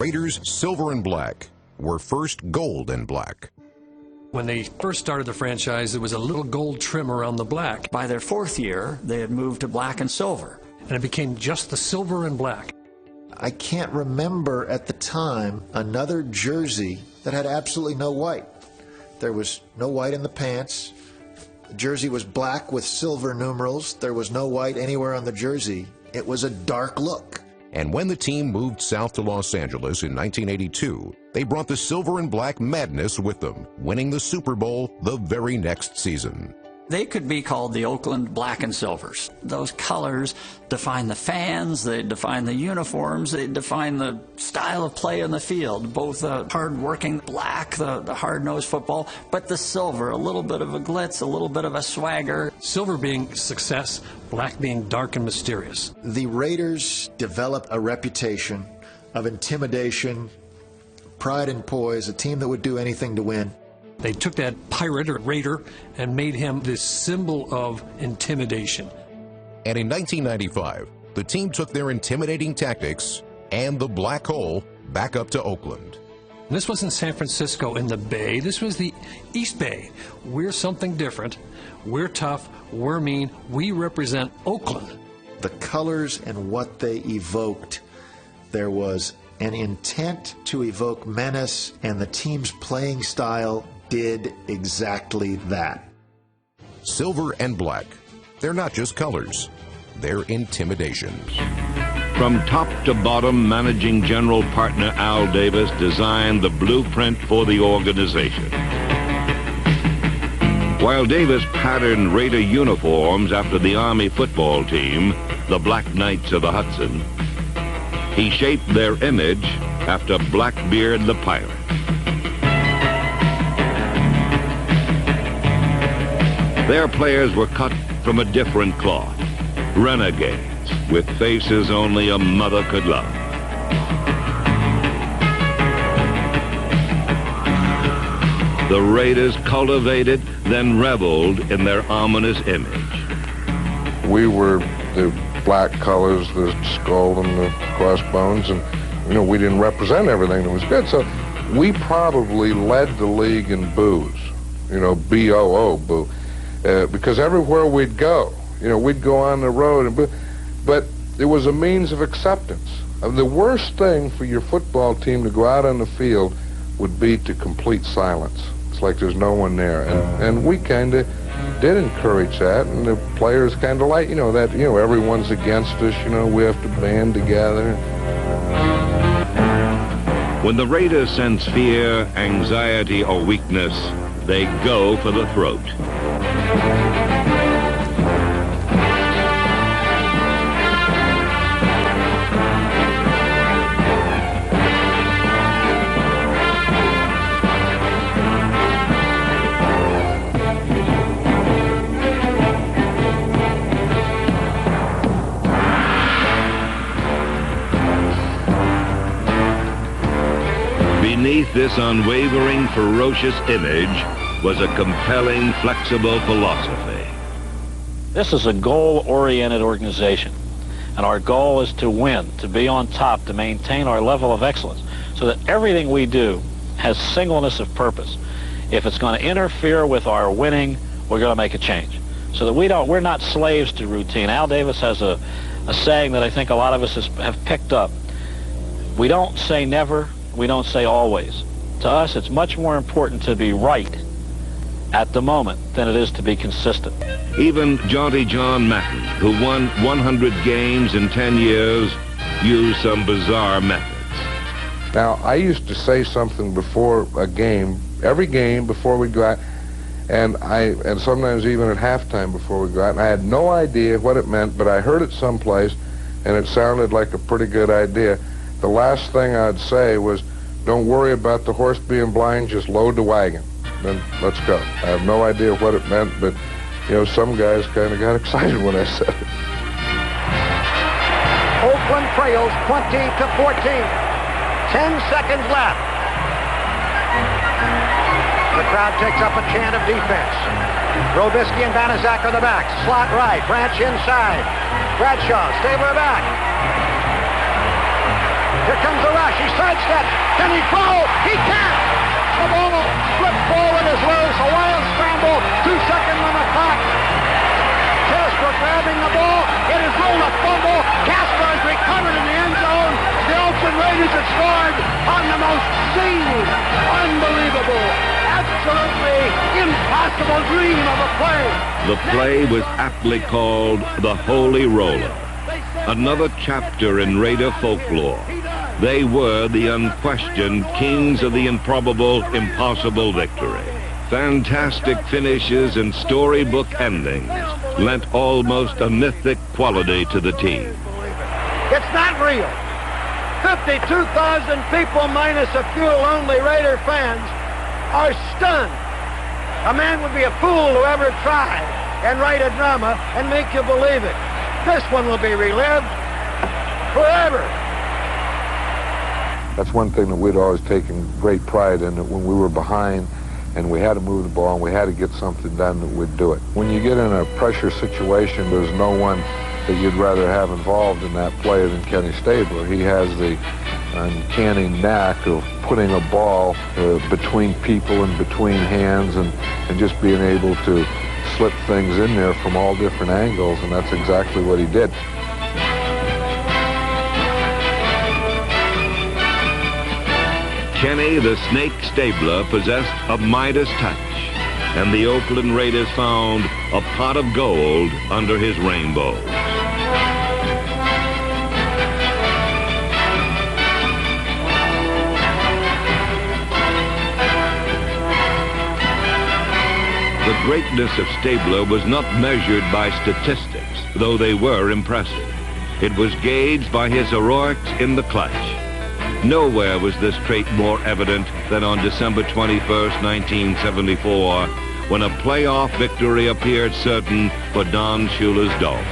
Raiders silver and black were first gold and black. When they first started the franchise, there was a little gold trim around the black. By their fourth year, they had moved to black and silver. And it became just the silver and black. I can't remember at the time another jersey that had absolutely no white. There was no white in the pants. The jersey was black with silver numerals. There was no white anywhere on the jersey. It was a dark look. And when the team moved south to Los Angeles in 1982, they brought the silver and black madness with them, winning the Super Bowl the very next season. They could be called the Oakland black and silvers. Those colors define the fans, they define the uniforms, they define the style of play on the field, both the hard-working black, the hard-nosed football, but the silver, a little bit of a glitz, a little bit of a swagger. Silver being success, black being dark and mysterious. The Raiders developed a reputation of intimidation, pride and poise, a team that would do anything to win. They took that pirate or raider and made him this symbol of intimidation. And in 1995, the team took their intimidating tactics and the black hole back up to Oakland. And this wasn't San Francisco in the Bay. This was the East Bay. We're something different. We're tough. We're mean. We represent Oakland. The colors and what they evoked, there was an intent to evoke menace, and the team's playing style did exactly that. Silver and black, they're not just colors, they're intimidation. From top to bottom, managing general partner Al Davis designed the blueprint for the organization. While Davis patterned Raider uniforms after the Army football team, the Black Knights of the Hudson, he shaped their image after Blackbeard the Pirate. Their players were cut from a different cloth, renegades with faces only a mother could love. The Raiders cultivated, then reveled in their ominous image. We were the black colors, the skull and the crossbones, and we didn't represent everything that was good. So we probably led the league in boos, B-O-O, boo. Because everywhere we'd go, we'd go on the road, but it was a means of acceptance. The worst thing for your football team to go out on the field would be to complete silence. It's like there's no one there. And we kind of did encourage that, and the players kind of like, that, everyone's against us, we have to band together. When the Raiders sense fear, anxiety, or weakness, they go for the throat. Beneath this unwavering, ferocious image was a compelling, flexible philosophy. This is a goal-oriented organization, and our goal is to win, to be on top, to maintain our level of excellence, so that everything we do has singleness of purpose. If it's going to interfere with our winning, we're going to make a change, so that we're not slaves to routine. Al Davis has a saying that I think a lot of us have picked up. We don't say never, we don't say always. To us, it's much more important to be right at the moment than it is to be consistent. Even Jaunty John Madden, who won 100 games in 10 years, used some bizarre methods. Now, I used to say something before a game, every game before we go out, and sometimes even at halftime before we go out, and I had no idea what it meant, but I heard it someplace, and it sounded like a pretty good idea. The last thing I'd say was, don't worry about the horse being blind, just load the wagon. Then let's go. I have no idea what it meant, but, some guys kind of got excited when I said it. Oakland trails 20-14. 10 seconds left. The crowd takes up a chant of defense. Robisky and Banaszak on the back. Slot right. Branch inside. Bradshaw, Stabler back. Here comes the rush. He sidesteps. Can he throw? He can't. The ball flipped forward is loose. A wild scramble. 2 seconds on the clock. Casper grabbing the ball. It is ruled a fumble. Casper has recovered in the end zone. The Oakland Raiders have scored on the most seamless, unbelievable, absolutely impossible dream of a play. The play was aptly called the Holy Roller, another chapter in Raider folklore. They were the unquestioned kings of the improbable, impossible victory. Fantastic finishes and storybook endings lent almost a mythic quality to the team. It's not real. 52,000 people minus a few lonely Raider fans are stunned. A man would be a fool to ever try and write a drama and make you believe it. This one will be relived forever. That's one thing that we'd always taken great pride in, that when we were behind and we had to move the ball and we had to get something done, that we'd do it. When you get in a pressure situation, there's no one that you'd rather have involved in that play than Kenny Stabler. He has the uncanny knack of putting a ball between people and between hands and just being able to slip things in there from all different angles, and that's exactly what he did. Kenny the Snake Stabler possessed a Midas touch, and the Oakland Raiders found a pot of gold under his rainbow. The greatness of Stabler was not measured by statistics, though they were impressive. It was gauged by his heroics in the clutch. Nowhere was this trait more evident than on December 21st, 1974, when a playoff victory appeared certain for Don Shula's Dolphins.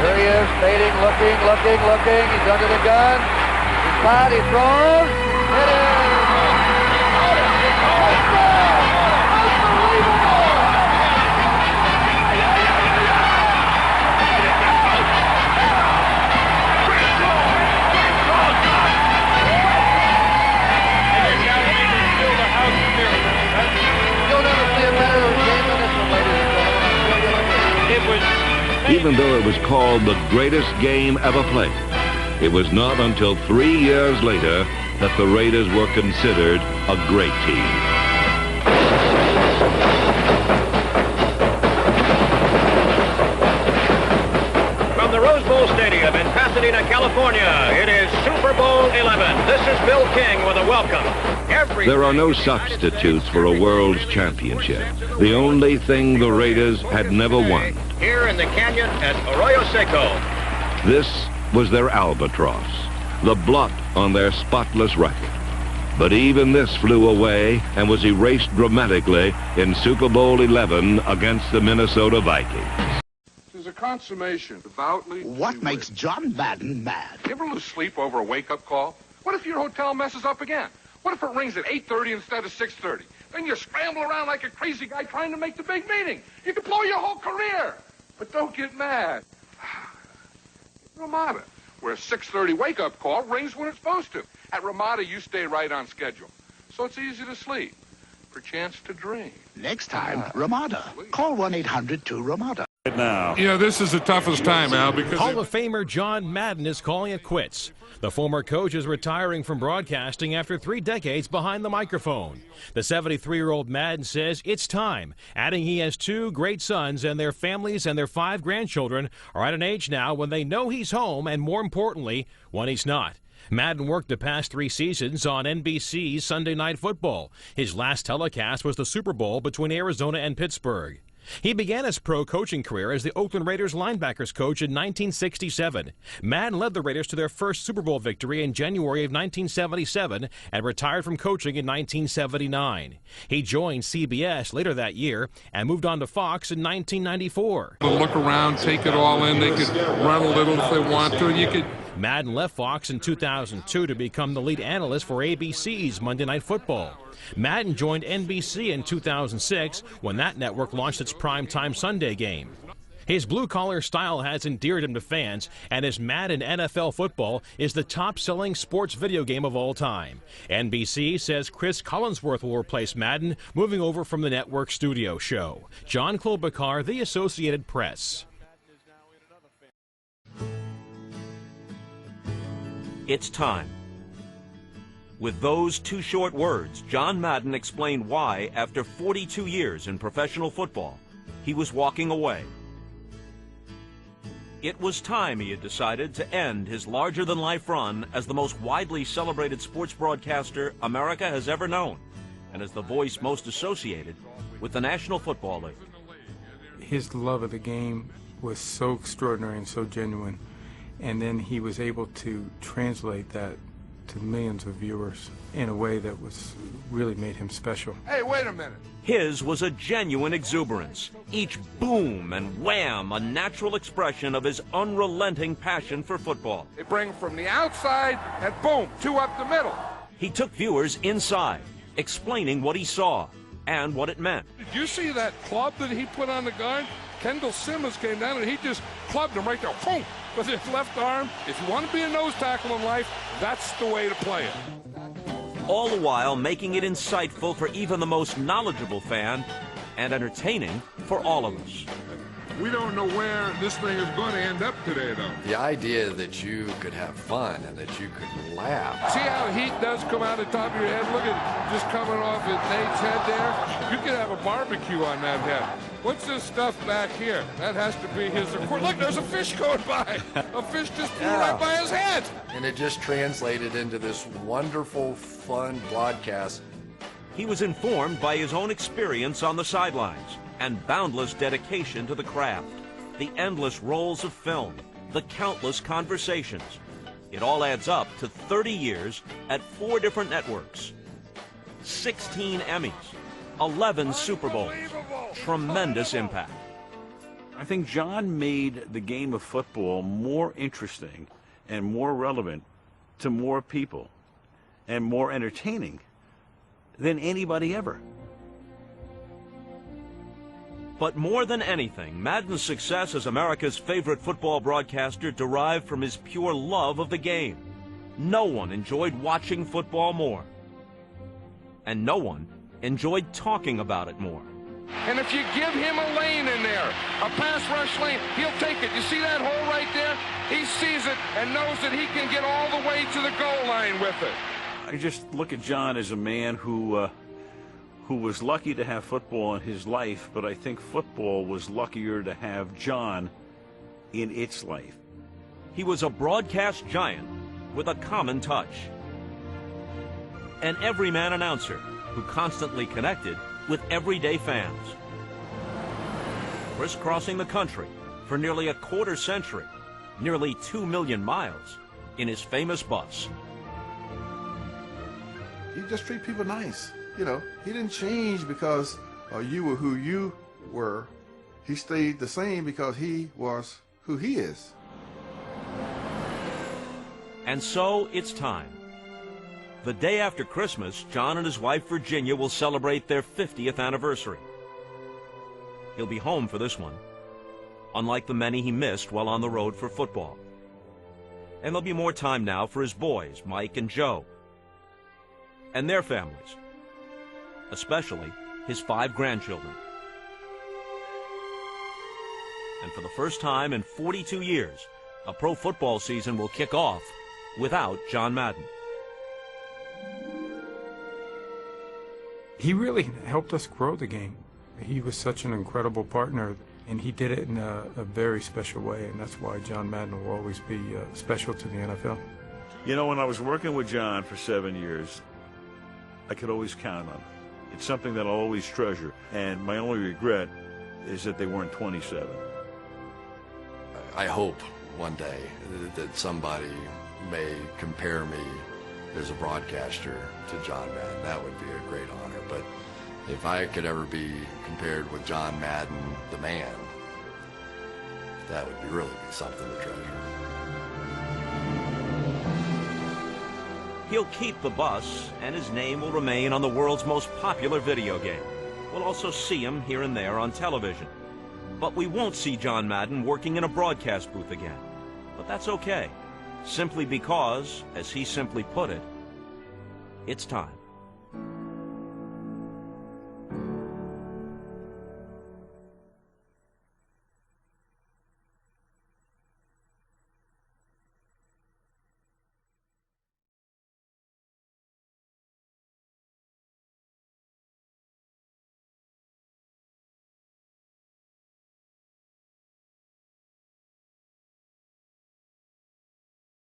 There he is, fading, looking. He's under the gun. He's caught, he throws. It is. Even though it was called the greatest game ever played, it was not until 3 years later that the Raiders were considered a great team. From the Rose Bowl Stadium in Pasadena, California, it is Super Bowl 11. This is Bill King with a welcome. There are no substitutes for a world's championship. The only thing the Raiders had never won. Here in the canyon at Arroyo Seco. This was their albatross, the blot on their spotless record. But even this flew away and was erased dramatically in Super Bowl 11 against the Minnesota Vikings. There's a consummation, devoutly. What makes John Madden mad? You ever lose sleep over a wake-up call? What if your hotel messes up again? What if it rings at 8:30 instead of 6:30? Then you scramble around like a crazy guy trying to make the big meeting. You could blow your whole career. But don't get mad. Ramada, where a 6:30 wake-up call rings when it's supposed to. At Ramada, you stay right on schedule. So it's easy to sleep. For a chance to dream. Next time, Ramada. Call 1-800-2-RAMADA. Now. You know, this is the toughest time, Al, because... Hall of Famer John Madden is calling it quits. The former coach is retiring from broadcasting after 3 decades behind the microphone. The 73-year-old Madden says it's time, adding he has 2 great sons, and their families and their 5 grandchildren are at an age now when they know he's home, and more importantly, when he's not. Madden worked the past 3 seasons on NBC's Sunday Night Football. His last telecast was the Super Bowl between Arizona and Pittsburgh. He began his pro coaching career as the Oakland Raiders linebackers coach in 1967. Madden led the Raiders to their first Super Bowl victory in January of 1977 and retired from coaching in 1979. He joined CBS later that year and moved on to Fox in 1994. Look around, take it all in. They could run a little if they want to. You could. Madden left Fox in 2002 to become the lead analyst for ABC's Monday Night Football. Madden joined NBC in 2006 when that network launched its primetime Sunday game. His blue-collar style has endeared him to fans, and his Madden NFL football is the top-selling sports video game of all time. NBC says Chris Collinsworth will replace Madden, moving over from the network studio show. John Klobuchar, The Associated Press. It's time. With those two short words, John Madden explained why, after 42 years in professional football, he was walking away. It was time, he had decided, to end his larger-than-life run as the most widely celebrated sports broadcaster America has ever known, and as the voice most associated with the National Football League. His love of the game was so extraordinary and so genuine, and then he was able to translate that to millions of viewers in a way that was really made him special. Hey, wait a minute. His was a genuine exuberance, each boom and wham a natural expression of his unrelenting passion for football. They bring from the outside and boom, two up the middle. He took viewers inside, explaining what he saw and what it meant. Did you see that club that he put on the guard? Kendall Simmons came down and he just clubbed him right there, boom, with his left arm. If you want to be a nose tackle in life, that's the way to play it. All the while making it insightful for even the most knowledgeable fan and entertaining for all of us. We don't know where this thing is going to end up today, though. The idea that you could have fun and that you could laugh. See how heat does come out of the top of your head? Look at it just coming off at Nate's head there. You could have a barbecue on that head. What's this stuff back here? That has to be his. Look, there's a fish going by. A fish just flew right by his head. And it just translated into this wonderful, fun broadcast. He was informed by his own experience on the sidelines and boundless dedication to the craft, the endless rolls of film, the countless conversations. It all adds up to 30 years at 4 different networks, 16 Emmys, 11 Super Bowls. Tremendous impact. I think John made the game of football more interesting and more relevant to more people and more entertaining than anybody ever. But more than anything, Madden's success as America's favorite football broadcaster derived from his pure love of the game. No one enjoyed watching football more. And no one enjoyed talking about it more. And if you give him a lane in there, a pass rush lane, he'll take it. You see that hole right there? He sees it and knows that he can get all the way to the goal line with it. I just look at John as a man who was lucky to have football in his life, but I think football was luckier to have John in its life. He was a broadcast giant with a common touch. An everyman announcer who constantly connected with everyday fans. Crisscrossing the country for nearly a quarter century, nearly 2 million miles, in his famous bus. He just treat people nice. You know, he didn't change because you were who you were. He stayed the same because he was who he is. And so it's time. The day after Christmas, John and his wife Virginia will celebrate their 50th anniversary. He'll be home for this one, unlike the many he missed while on the road for football. And there'll be more time now for his boys, Mike and Joe, and their families, especially his 5 grandchildren. And for the first time in 42 years, a pro football season will kick off without John Madden. He really helped us grow the game. He was such an incredible partner, and he did it in a very special way, and that's why John Madden will always be special to the NFL. You know, when I was working with John for 7 years, I could always count on him. It's something that I'll always treasure, and my only regret is that they weren't 27. I hope one day that somebody may compare me as a broadcaster to John Madden. That would be a great honor. But if I could ever be compared with John Madden, the man, that would really be something to treasure. He'll keep the bus, and his name will remain on the world's most popular video game. We'll also see him here and there on television. But we won't see John Madden working in a broadcast booth again. But that's okay, simply because, as he simply put it, it's time.